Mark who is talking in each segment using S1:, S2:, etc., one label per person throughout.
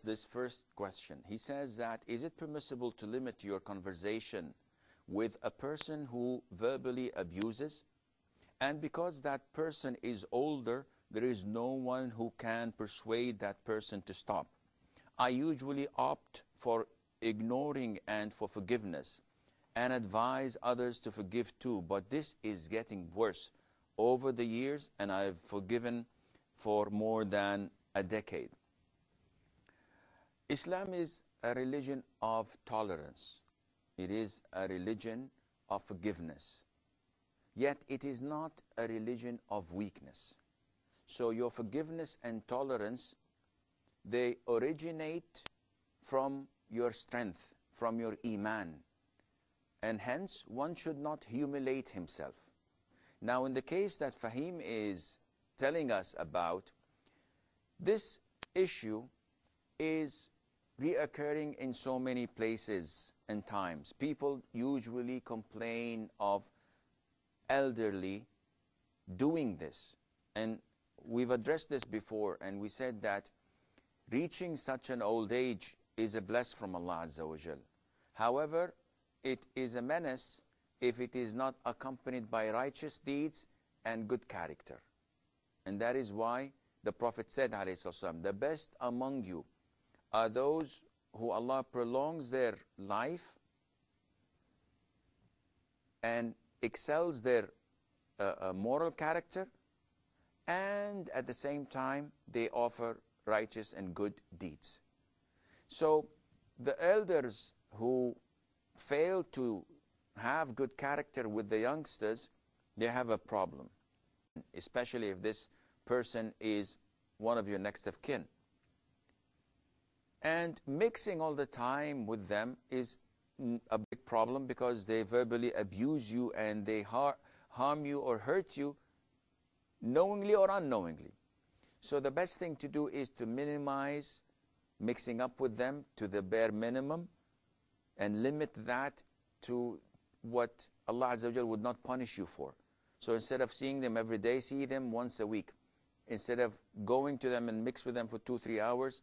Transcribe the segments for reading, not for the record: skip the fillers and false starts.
S1: this first question. He says that, is it permissible to limit your conversation with a person who verbally abuses? And because that person is older, there is no one who can persuade that person to stop. I usually opt for ignoring and for forgiveness and advise others to forgive too, but this is getting worse over the years, and I've forgiven for more than a decade. Islam is a religion of tolerance. It is a religion of forgiveness. Yet it is not a religion of weakness. So your forgiveness and tolerance, they originate from your strength, from your iman. And hence, one should not humiliate himself. Now, in the case that Fahim is telling us about, this issue is reoccurring in so many places and times. People usually complain of elderly doing this. And we've addressed this before, and we said that reaching such an old age is a bless from Allah Azza wa Jal. However, it is a menace if it is not accompanied by righteous deeds and good character. And that is why the Prophet said, ﷺ, the best among you are those who Allah prolongs their life and excels their moral character, and at the same time they offer righteous and good deeds. So the elders who fail to have good character with the youngsters, they have a problem, especially if this person is one of your next of kin. And mixing all the time with them is a big problem, because they verbally abuse you and they harm you or hurt you knowingly or unknowingly. So the best thing to do is to minimize mixing up with them to the bare minimum and limit that to what Allah Azza wa Jal would not punish you for. So instead of seeing them every day, see them once a week. Instead of going to them and mix with them for 2-3 hours,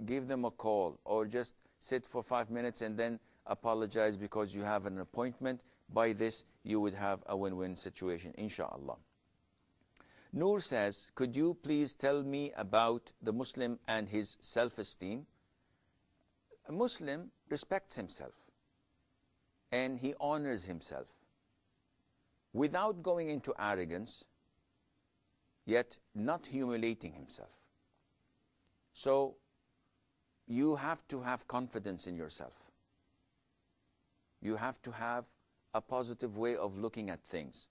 S1: give them a call, or just sit for 5 minutes and then apologize because you have an appointment. By this, you would have a win-win situation, inshallah. Noor says, could you please tell me about the Muslim and his self-esteem? A Muslim respects himself and he honors himself without going into arrogance, yet not humiliating himself. So you have to have confidence in yourself. You have to have a positive way of looking at things.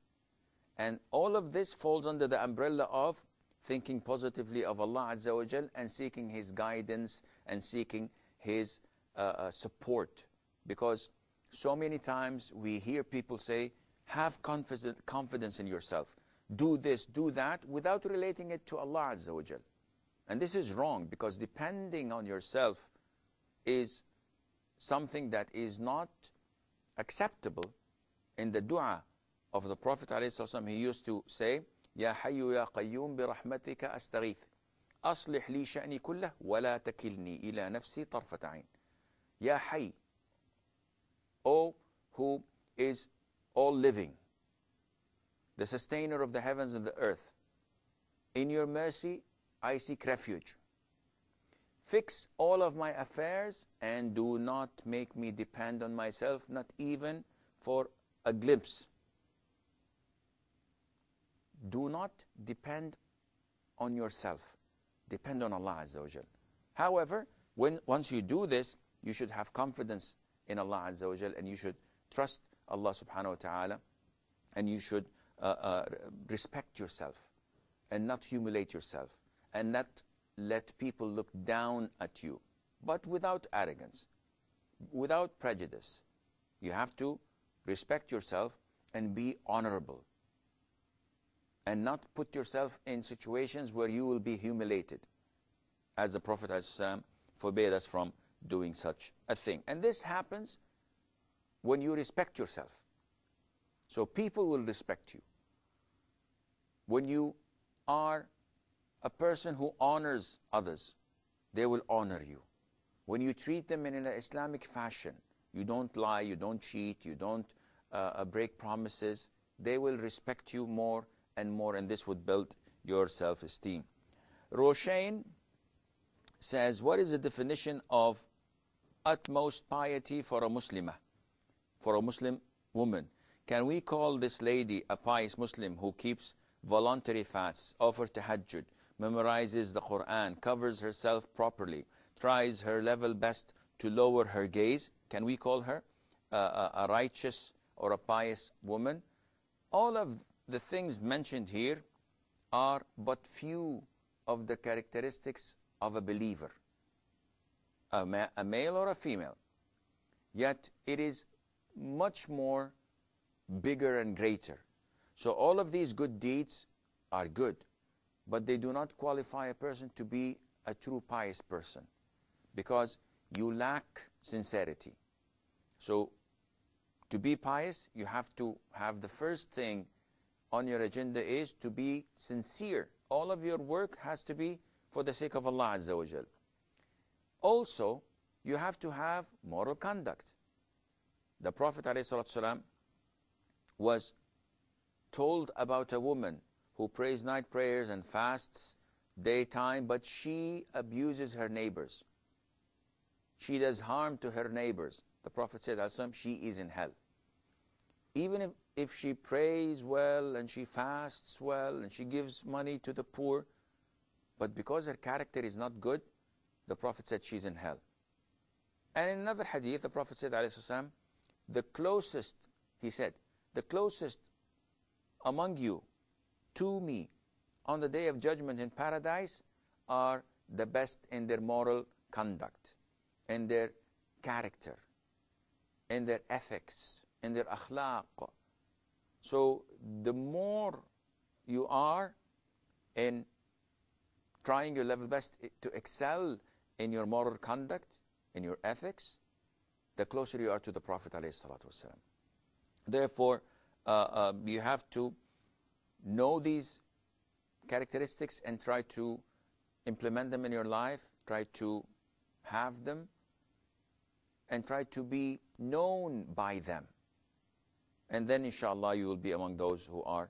S1: And all of this falls under the umbrella of thinking positively of Allah Azza wa Jal and seeking His guidance and seeking His support. Because so many times we hear people say, have confidence in yourself. Do this, do that, without relating it to Allah Azza wa Jal. And this is wrong, because depending on yourself is something that is not acceptable. In the dua of the Prophet ﷺ, he used to say, Ya Hayyu Ya Qayyum bi rahmatika astaghith, aslih li sha'ni kullah, wa la takilni ila nafsi tarfat ayn. Ya Hayy, O who is all living, the sustainer of the heavens and the earth, in your mercy I seek refuge. Fix all of my affairs and do not make me depend on myself, not even for a glimpse. Do not depend on yourself. Depend on Allah Azza wa Jal. However, once you do this, you should have confidence in Allah Azza wa Jal, and you should trust Allah subhanahu wa ta'ala, and you should respect yourself and not humiliate yourself and not let people look down at you, but without arrogance, without prejudice. You have to respect yourself and be honorable, and not put yourself in situations where you will be humiliated, as the Prophet ﷺ forbade us from doing such a thing. And this happens when you respect yourself. So people will respect you. When you are a person who honors others, they will honor you. when you treat them in an Islamic fashion, you don't lie, you don't cheat, you don't break promises, they will respect you more and more, and this would build your self-esteem. Roshain says, what is the definition of utmost piety for a Muslimah, for a Muslim woman? Can we call this lady a pious Muslim who keeps voluntary fasts, offers tahajjud, memorizes the Quran, covers herself properly, tries her level best to lower her gaze? Can we call her a righteous or a pious woman? All of the things mentioned here are but few of the characteristics of a believer, a male or a female. Yet it is much more bigger and greater. So all of these good deeds are good, but they do not qualify a person to be a true pious person, because you lack sincerity. So to be pious, you have to have the first thing on your agenda is to be sincere. All of your work has to be for the sake of Allah Azza wa Jal. Also, you have to have moral conduct. The Prophet ﷺ was told about a woman who prays night prayers and fasts daytime, but she abuses her neighbors. She does harm to her neighbors. The Prophet said, she is in hell. Even if she prays well and she fasts well and she gives money to the poor, but because her character is not good, the Prophet said she's in hell. And in another hadith, the Prophet said, the closest, he said, the closest among you to me on the day of judgment in paradise are the best in their moral conduct, in their character, in their ethics, in their akhlaq. So the more you are in trying your level best to excel in your moral conduct, in your ethics, the closer you are to the Prophet ﷺ. Therefore, you have to know these characteristics and try to implement them in your life, try to have them, and try to be known by them. And then, inshallah, you will be among those who are